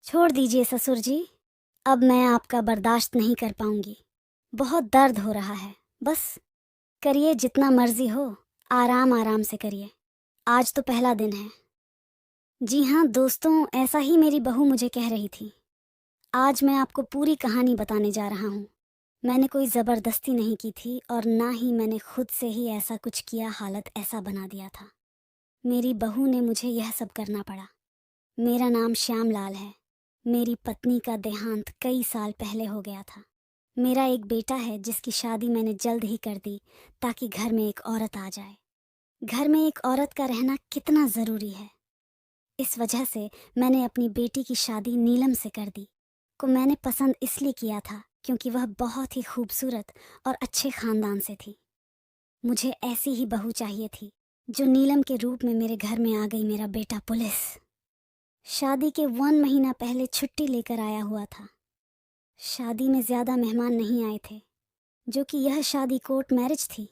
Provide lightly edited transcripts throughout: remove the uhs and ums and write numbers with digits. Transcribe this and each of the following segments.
छोड़ दीजिए ससुर जी, अब मैं आपका बर्दाश्त नहीं कर पाऊंगी। बहुत दर्द हो रहा है। बस करिए जितना मर्जी हो, आराम आराम से करिए। आज तो पहला दिन है। जी हाँ दोस्तों, ऐसा ही मेरी बहू मुझे कह रही थी। आज मैं आपको पूरी कहानी बताने जा रहा हूँ। मैंने कोई ज़बरदस्ती नहीं की थी और ना ही मैंने खुद से ही ऐसा कुछ किया, हालत ऐसा बना दिया था। मेरी बहू ने मुझे यह सब करना पड़ा। मेरा नाम श्यामलाल है। मेरी पत्नी का देहांत कई साल पहले हो गया था। मेरा एक बेटा है जिसकी शादी मैंने जल्द ही कर दी ताकि घर में एक औरत आ जाए। घर में एक औरत का रहना कितना ज़रूरी है, इस वजह से मैंने अपनी बेटी की शादी नीलम से कर दी। को मैंने पसंद इसलिए किया था क्योंकि वह बहुत ही खूबसूरत और अच्छे ख़ानदान से थी। मुझे ऐसी ही बहू चाहिए थी जो नीलम के रूप में मेरे घर में आ गई। मेरा बेटा पुलिस शादी के 1 महीना पहले छुट्टी लेकर आया हुआ था। शादी में ज़्यादा मेहमान नहीं आए थे, जो कि यह शादी कोर्ट मैरिज थी,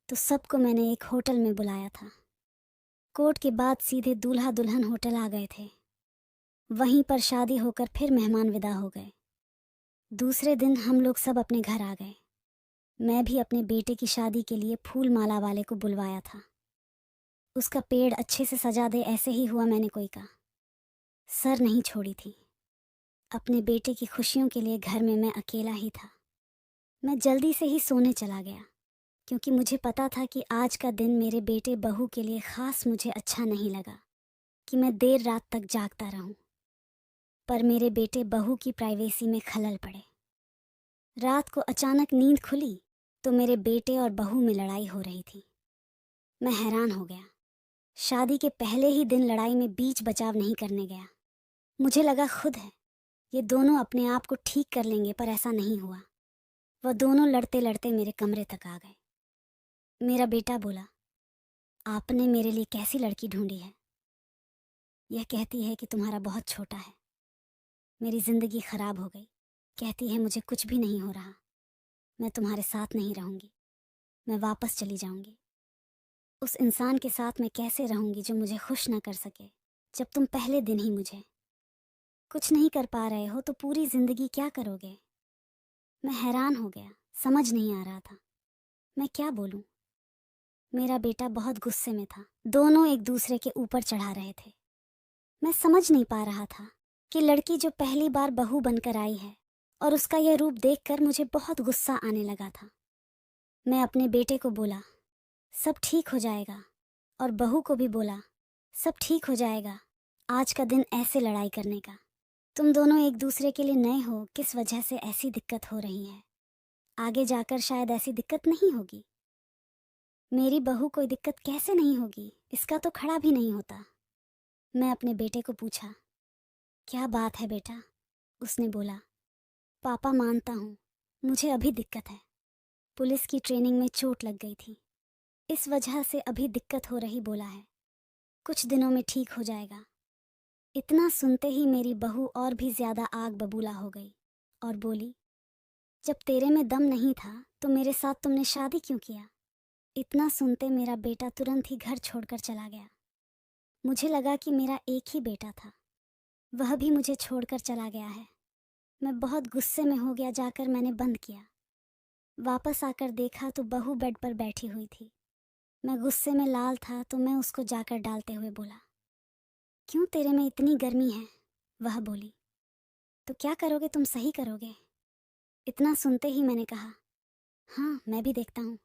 तो सबको मैंने एक होटल में बुलाया था। कोर्ट के बाद सीधे दूल्हा दुल्हन होटल आ गए थे। वहीं पर शादी होकर फिर मेहमान विदा हो गए। दूसरे दिन हम लोग सब अपने घर आ गए। मैं भी अपने बेटे की शादी के लिए फूल माला वाले को बुलवाया था। उसका पेड़ अच्छे से सजा दे, ऐसे ही हुआ मैंने कोई का। सर नहीं छोड़ी थी। अपने बेटे की खुशियों के लिए घर में मैं अकेला ही था। मैं जल्दी से ही सोने चला गया क्योंकि मुझे पता था कि आज का दिन मेरे बेटे बहू के लिए ख़ास मुझे अच्छा नहीं लगा कि मैं देर रात तक जागता रहूं। पर मेरे बेटे बहू की प्राइवेसी में खलल पड़े। रात को अचानक नींद खुली तो मेरे बेटे और बहू में लड़ाई हो रही थी। मैं हैरान हो गया। शादी के पहले ही दिन लड़ाई में बीच बचाव नहीं करने गया। मुझे लगा खुद है, ये दोनों अपने आप को ठीक कर लेंगे, पर ऐसा नहीं हुआ। वह दोनों लड़ते लड़ते मेरे कमरे तक आ गए। मेरा बेटा बोला, आपने मेरे लिए कैसी लड़की ढूंढी है? यह कहती है कि तुम्हारा बहुत छोटा है। मेरी जिंदगी खराब हो गई। कहती है मुझे कुछ भी नहीं हो रहा, मैं तुम्हारे साथ नहीं रहूंगी, मैं वापस चली जाऊंगी। उस इंसान के साथ मैं कैसे रहूंगी जो मुझे खुश ना कर सके, जब तुम पहले दिन ही मुझे कुछ नहीं कर पा रहे हो तो पूरी जिंदगी क्या करोगे? मैं हैरान हो गया, समझ नहीं आ रहा था मैं क्या बोलूं। मेरा बेटा बहुत गुस्से में था। दोनों एक दूसरे के ऊपर चढ़ा रहे थे। मैं समझ नहीं पा रहा था कि लड़की जो पहली बार बहू बनकर आई है, और उसका यह रूप देखकर मुझे बहुत गुस्सा आने लगा था। मैं अपने बेटे को बोला, सब ठीक हो जाएगा, और बहू को भी बोला, सब ठीक हो जाएगा। आज का दिन ऐसे लड़ाई करने का। तुम दोनों एक दूसरे के लिए नए हो, किस वजह से ऐसी दिक्कत हो रही है। आगे जाकर शायद ऐसी दिक्कत नहीं होगी। मेरी बहू कोई दिक्कत कैसे नहीं होगी, इसका तो खड़ा भी नहीं होता। मैं अपने बेटे को पूछा, क्या बात है बेटा? उसने बोला, पापा मानता हूँ, मुझे अभी दिक्कत है। पुलिस की ट्रेनिंग में चोट लग गई थी, इस वजह से अभी दिक्कत हो रही, बोला है। कुछ दिनों में ठीक हो जाएगा। इतना सुनते ही मेरी बहू और भी ज्यादा आग बबूला हो गई और बोली, जब तेरे में दम नहीं था तो मेरे साथ तुमने शादी क्यों किया? इतना सुनते मेरा बेटा तुरंत ही घर छोड़कर चला गया। मुझे लगा कि मेरा एक ही बेटा था, वह भी मुझे छोड़कर चला गया है। मैं बहुत गुस्से में हो गया। जाकर मैंने बंद किया। वापस आकर देखा तो बहू बेड पर बैठी हुई थी। मैं गुस्से में लाल था तो मैं उसको जाकर डालते हुए बोला, क्यों तेरे में इतनी गर्मी है? वह बोली, तो क्या करोगे तुम, सही करोगे? इतना सुनते ही मैंने कहा, हाँ मैं भी देखता हूँ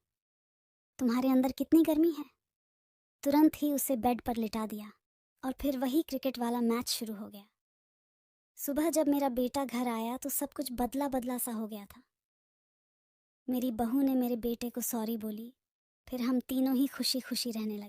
तुम्हारे अंदर कितनी गर्मी है। तुरंत ही उसे बेड पर लिटा दिया और फिर वही क्रिकेट वाला मैच शुरू हो गया। सुबह जब मेरा बेटा घर आया तो सब कुछ बदला बदला सा हो गया था। मेरी बहू ने मेरे बेटे को सॉरी बोली, फिर हम तीनों ही खुशी खुशी रहने लगे।